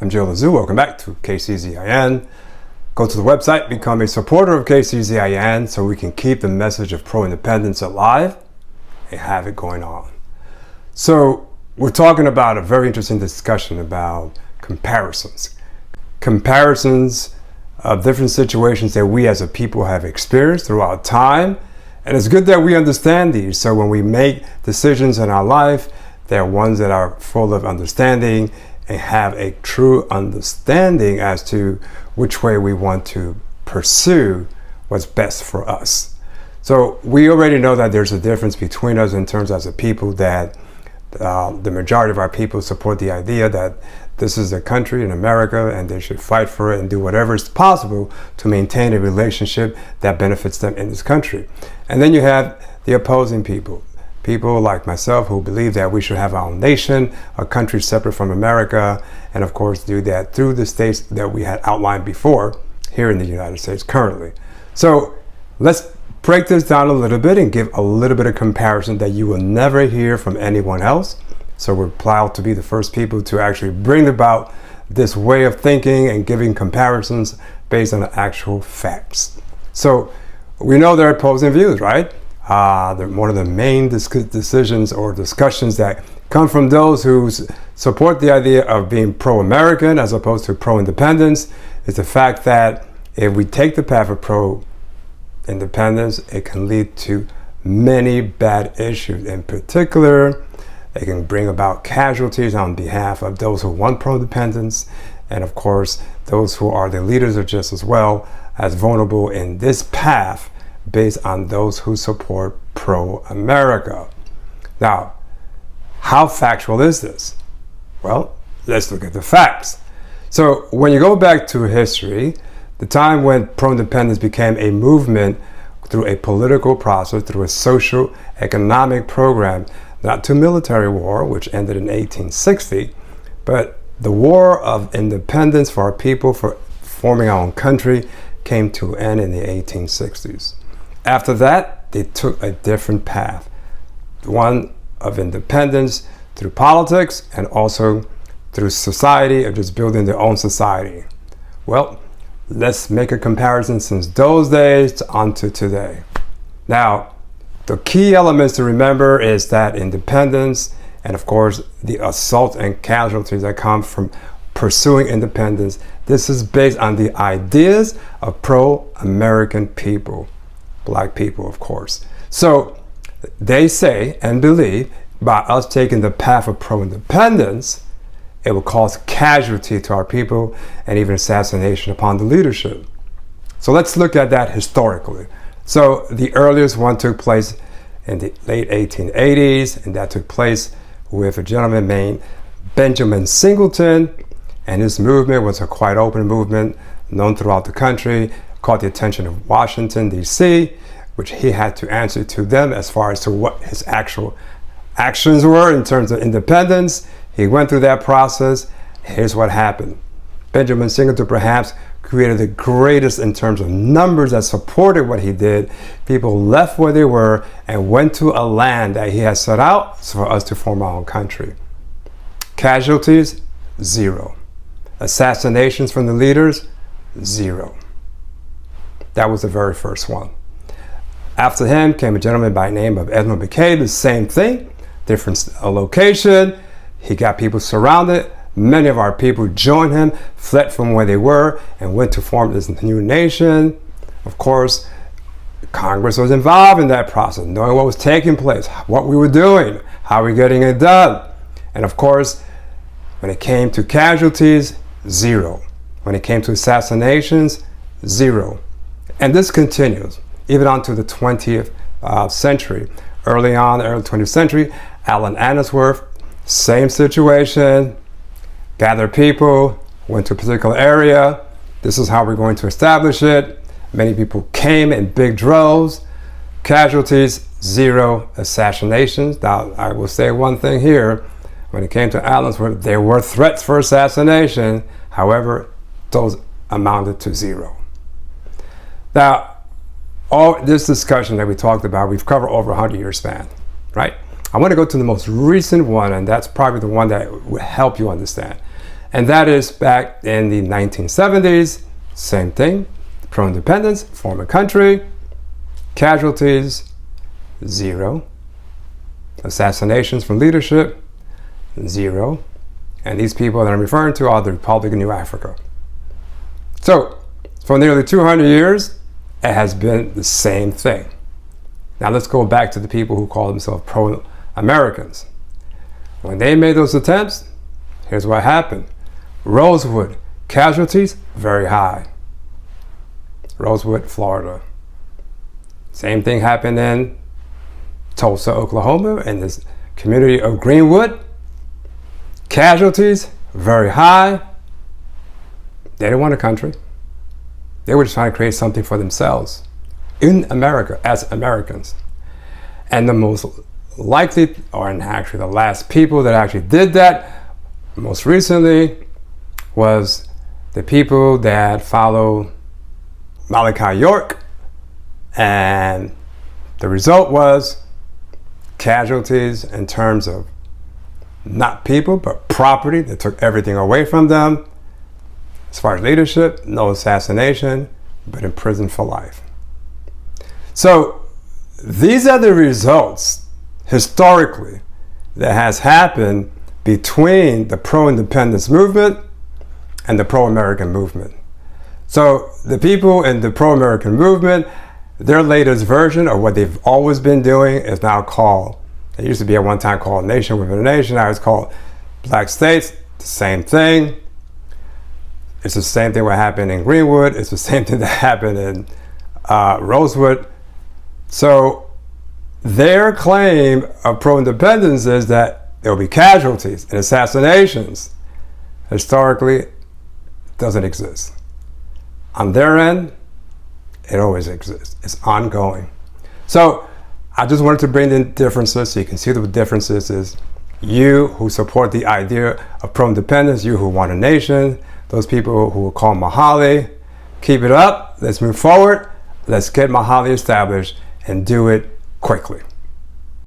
I'm Joe Lazoo. Welcome back to KCZIN. Go to the website, become a supporter of KCZIN so we can keep the message of pro-independence alive and have it going on. So we're talking about a very interesting discussion about comparisons. Comparisons of different situations that we as a people have experienced throughout time. And it's good that we understand these. So when we make decisions in our life, they're ones that are full of understanding and have a true understanding as to which way we want to pursue what's best for us. So we already know that there's a difference between us in terms as a people that the majority of our people support the idea that this is a country in America and they should fight for it and do whatever is possible to maintain a relationship that benefits them in this country. And then you have the opposing people. People like myself who believe that we should have our own nation, a country separate from America, and of course do that through the states that we had outlined before here in the United States currently. So let's break this down a little bit and give a little bit of comparison that you will never hear from anyone else. So we're proud to be the first people to actually bring about this way of thinking and giving comparisons based on the actual facts. So we know there are opposing views, right? One of the main decisions or discussions that come from those who support the idea of being pro-American as opposed to pro-independence is the fact that if we take the path of pro-independence, it can lead to many bad issues. In particular, it can bring about casualties on behalf of those who want pro-independence, and of course, those who are the leaders are just as well as vulnerable in this path based on those who support pro-America. Now, how factual is this? Well, let's look at the facts. So when you go back to history, the time when pro-independence became a movement through a political process, through a social economic program, not to military war, which ended in 1860, but the war of independence for our people, for forming our own country, came to an end in the 1860s. After that, they took a different path, one of independence through politics and also through society, of just building their own society. Well, let's make a comparison since those days on to today. Now, the key elements to remember is that independence and of course the assault and casualties that come from pursuing independence, this is based on the ideas of pro-American people. Black people, of course. So they say and believe by us taking the path of pro-independence, it will cause casualty to our people and even assassination upon the leadership. So let's look at that historically. So the earliest one took place in the late 1880s, and that took place with a gentleman named Benjamin Singleton, and his movement was a quite open movement known throughout the country, caught the attention of Washington, D.C., which he had to answer to them as far as to what his actual actions were in terms of independence. He went through that process. Here's what happened. Benjamin Singleton perhaps created the greatest in terms of numbers that supported what he did. People left where they were and went to a land that he had set out for us to form our own country. Casualties, 0. Assassinations from the leaders, 0. That was the very first one. After him came a gentleman by the name of Edmund McKay, the same thing, different location. He got people surrounded. Many of our people joined him, fled from where they were, and went to form this new nation. Of course, Congress was involved in that process, knowing what was taking place, what we were doing, how we were getting it done. And of course, when it came to casualties, 0. When it came to assassinations, 0. And this continues even on to the 20th century. Early on, the early 20th century, Allen Annisworth, same situation, gathered people, went to a particular area. This is how we're going to establish it. Many people came in big droves. Casualties, 0. Assassinations. Now, I will say one thing here. When it came to Allensworth, there were threats for assassination. However, those amounted to 0. Now, all this discussion that we talked about, we've covered over a 100-year span, right? I want to go to the most recent one, and that's probably the one that will help you understand. And that is back in the 1970s, same thing, pro-independence, form a country, casualties, 0. Assassinations from leadership, 0. And these people that I'm referring to are the Republic of New Africa. So, for nearly 200 years, it has been the same thing. Now let's go back to the people who call themselves pro-Americans. When they made those attempts, here's what happened. Rosewood, casualties, very high. Rosewood, Florida. Same thing happened in Tulsa, Oklahoma, in this community of Greenwood. Casualties, very high. They didn't want a country. They were just trying to create something for themselves in America as Americans. And the most likely, or actually the last people that actually did that most recently was the people that follow Malachi York. And the result was casualties in terms of not people, but property that took everything away from them. As far as leadership, no assassination, but in prison for life. So these are the results historically that has happened between the pro-independence movement and the pro-American movement. So the people in the pro-American movement, their latest version of what they've always been doing is now called, it used to be at one time called Nation Within a Nation, now it's called Black States, the same thing. It's the same thing what happened in Greenwood, it's the same thing that happened in Rosewood. So their claim of pro-independence is that there will be casualties and assassinations. Historically, it doesn't exist. On their end, it always exists. It's ongoing. So I just wanted to bring in differences so you can see the differences is you who support the idea of pro-independence, you who want a nation, those people who will call Mahali, keep it up. Let's move forward. Let's get Mahali established and do it quickly.